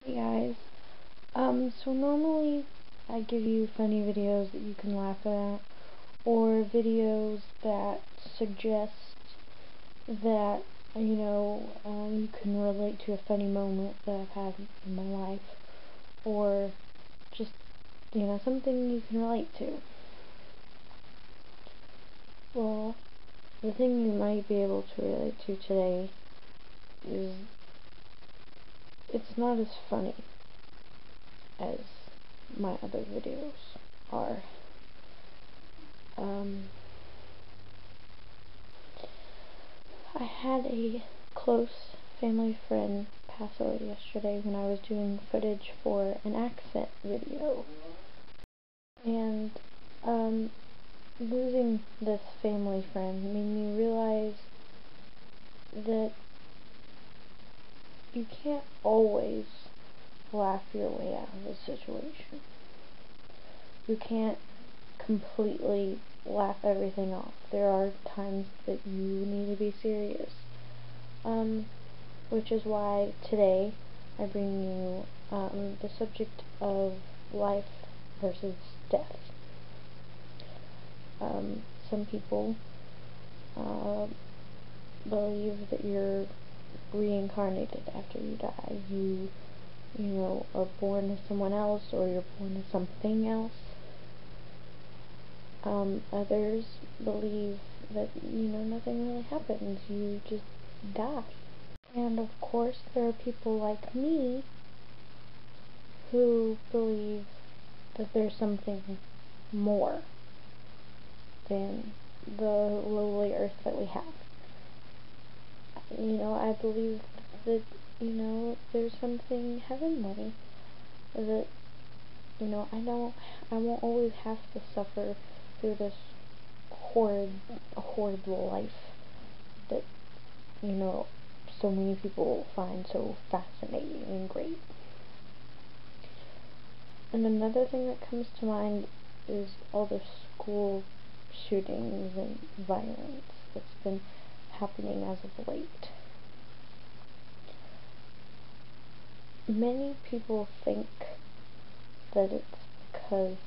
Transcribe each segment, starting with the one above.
Hey guys, so normally I give you funny videos that you can laugh at, or videos that suggest that, you can relate to a funny moment that I've had in my life, or just, something you can relate to. Well, the thing you might be able to relate to today is, it's not as funny as my other videos are. I had a close family friend pass away yesterday when I was doing footage for an accent video. And, losing this family friend made me realize that you can't always laugh your way out of a situation. You can't completely laugh everything off. There are times that you need to be serious. Which is why today I bring you the subject of life versus death. Some people believe that you're reincarnated after you die. You are born as someone else, or you're born as something else. Others believe that, nothing really happens. You just die. And of course, there are people like me who believe that there's something more than the lowly earth that we have. I believe that, there's something heavenly, that, I won't always have to suffer through this horrible life that, so many people find so fascinating and great. And another thing that comes to mind is all the school shootings and violence that's been happening as of late. Many people think that it's because,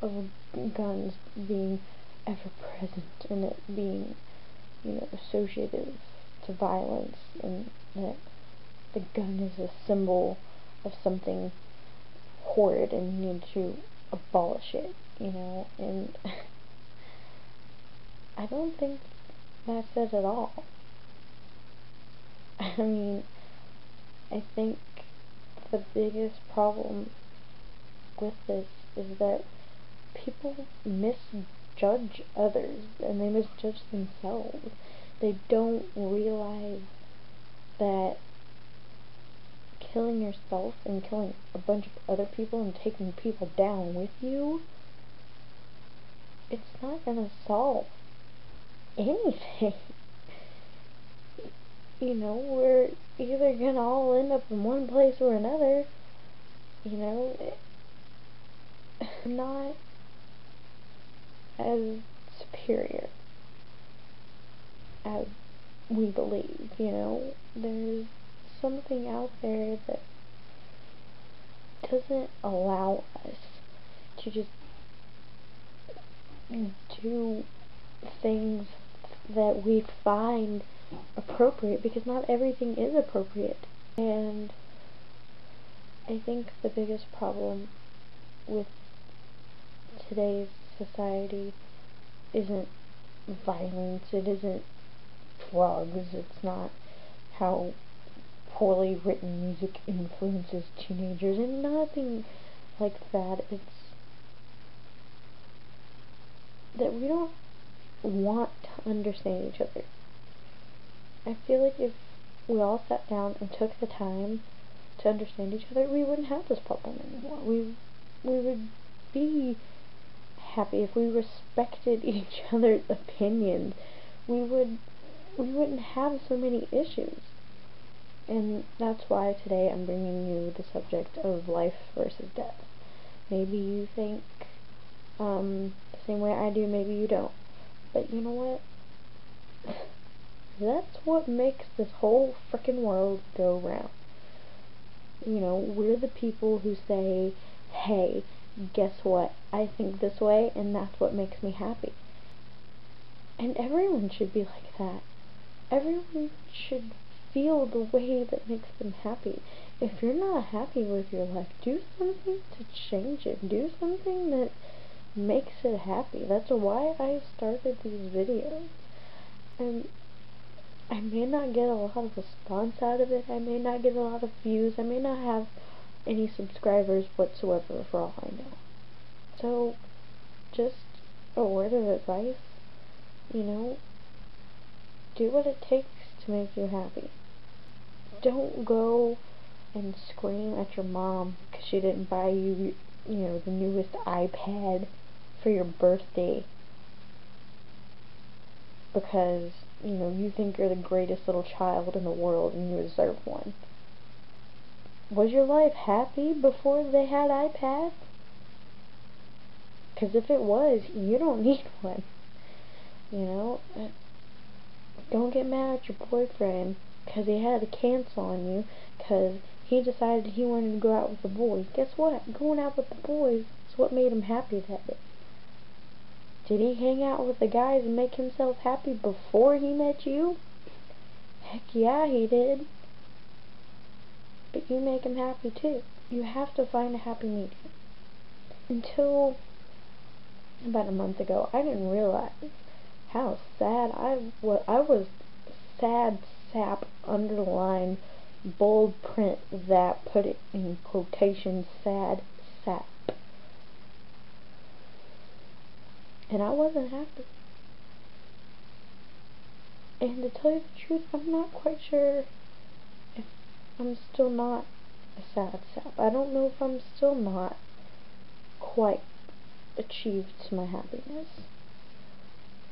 of guns being ever present and it being, associated to violence, and that the gun is a symbol of something horrid and you need to abolish it, and I don't think that's it at all. I mean, I think the biggest problem with this is that people misjudge others and they misjudge themselves. They don't realize that killing yourself and killing a bunch of other people and taking people down with you, it's not gonna solve anything. We're either gonna all end up in one place or another. Not as superior as we believe. There's something out there that doesn't allow us to just do things that we find appropriate, because not everything is appropriate. And I think the biggest problem with today's society isn't violence, it isn't drugs, it's not how poorly written music influences teenagers, and nothing like that. It's that we don't want to understand each other. I feel like if we all sat down and took the time to understand each other, we wouldn't have this problem anymore. We would be happy if we respected each other's opinions. We wouldn't have so many issues. And that's why today I'm bringing you the subject of life versus death. Maybe you think the same way I do, maybe you don't. But you know what? That's what makes this whole frickin' world go round. we're the people who say, hey, guess what? I think this way, and that's what makes me happy. And everyone should be like that. Everyone should feel the way that makes them happy. If you're not happy with your life, do something to change it. Do something that makes it happy. That's why I started these videos. And I may not get a lot of response out of it. I may not get a lot of views. I may not have any subscribers whatsoever, for all I know. So, just a word of advice, do what it takes to make you happy. Don't go and scream at your mom because she didn't buy you, the newest iPad for your birthday because, you think you're the greatest little child in the world and you deserve one. Was your life happy before they had iPads? Because if it was, you don't need one. Don't get mad at your boyfriend because he had to cancel on you because he decided he wanted to go out with the boys. Guess what? Going out with the boys is what made him happy that day. Did he hang out with the guys and make himself happy before he met you? Heck yeah, he did. But you make him happy too. You have to find a happy medium. Until about a month ago, I didn't realize how sad I was. I was sad, sap, underline, bold print that, put it in quotation, sad, sap. And I wasn't happy. And to tell you the truth, I'm not quite sure if I'm still not a sad sap. I don't know if I'm still not quite achieved my happiness.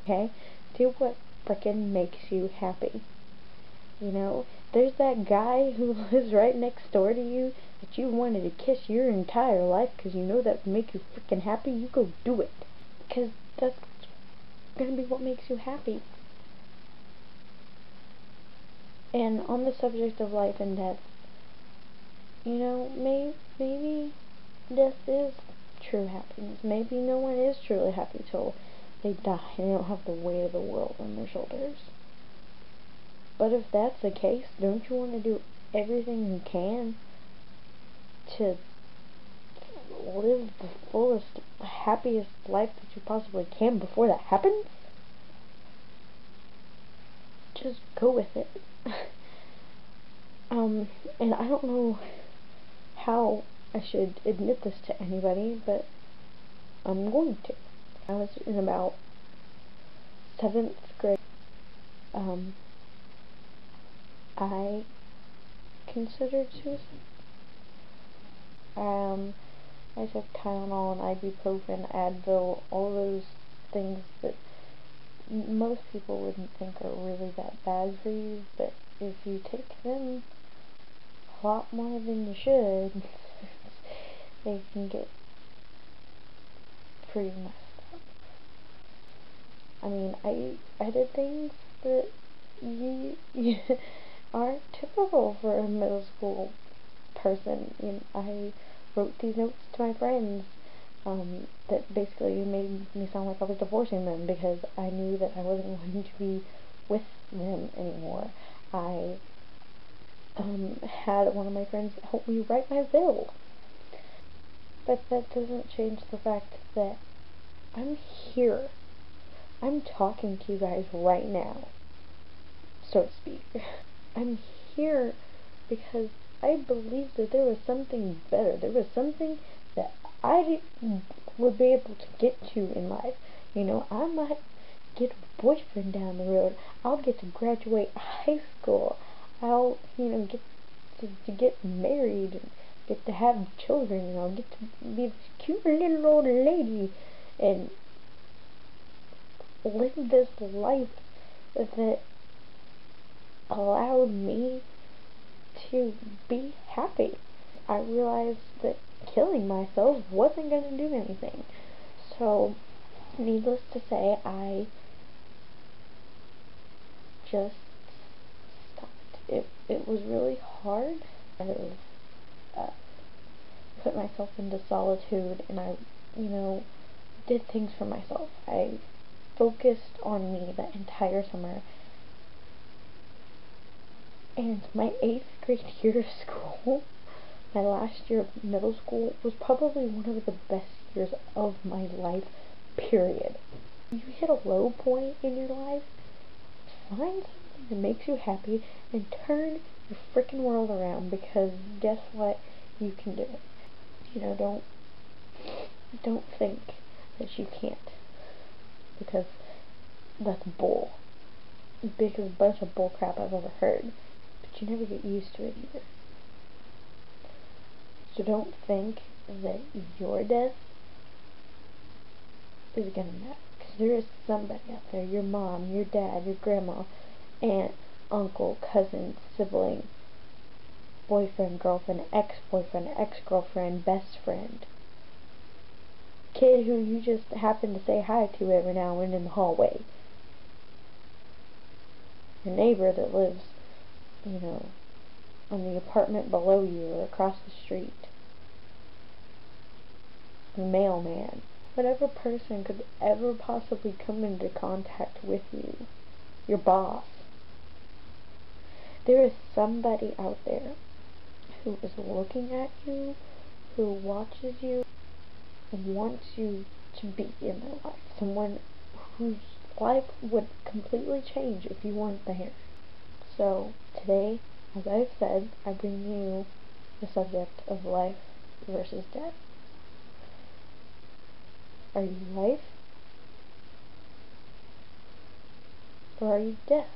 Okay? Do what frickin' makes you happy. There's that guy who lives right next door to you that you wanted to kiss your entire life because you know that would make you frickin' happy. You go do it. Because that's gonna be what makes you happy. And on the subject of life and death, maybe death is true happiness. Maybe no one is truly happy till they die and they don't have the weight of the world on their shoulders. But if that's the case, don't you want to do everything you can to live the fullest, happiest life that you possibly can before that happens? Just go with it. And I don't know how I should admit this to anybody, but I'm going to. I was in about 7th grade. I considered suicide. I took Tylenol and ibuprofen, Advil, all those things that most people wouldn't think are really that bad for you, but if you take them a lot more than you should, they can get pretty messed up. I mean, I did things that you aren't typical for a middle school person. I wrote these notes to my friends that basically made me sound like I was divorcing them because I knew that I wasn't going to be with them anymore. I had one of my friends help me write my will. But that doesn't change the fact that I'm here. I'm talking to you guys right now, so to speak. I'm here because I believe that there was something better. There was something that I would be able to get to in life. I might get a boyfriend down the road. I'll get to graduate high school. I'll, get to get married and get to have children, and I'll get to be this cute little old lady and live this life that allowed me to be happy. I realized that killing myself wasn't going to do anything. So, needless to say, I just stopped. It was really hard. put myself into solitude, and I, did things for myself. I focused on me the entire summer. And my 8th grade year of school, my last year of middle school, was probably one of the best years of my life, period. You hit a low point in your life, find something that makes you happy and turn your freaking world around, because guess what? You can do it. Don't think that you can't, because that's bull. Biggest bunch of bull crap I've ever heard. But you never get used to it either. So don't think that your death is gonna matter, because there is somebody out there, your mom, your dad, your grandma, aunt, uncle, cousin, sibling, boyfriend, girlfriend, ex-boyfriend, ex-girlfriend, best friend, kid who you just happen to say hi to every now and then in the hallway, your neighbor that lives, on the apartment below you or across the street, the mailman, whatever person could ever possibly come into contact with you, your boss. There is somebody out there who is looking at you, who watches you, and wants you to be in their life. Someone whose life would completely change if you weren't there. So, today, as I've said, I bring you the subject of life versus death. Are you life? Or are you death?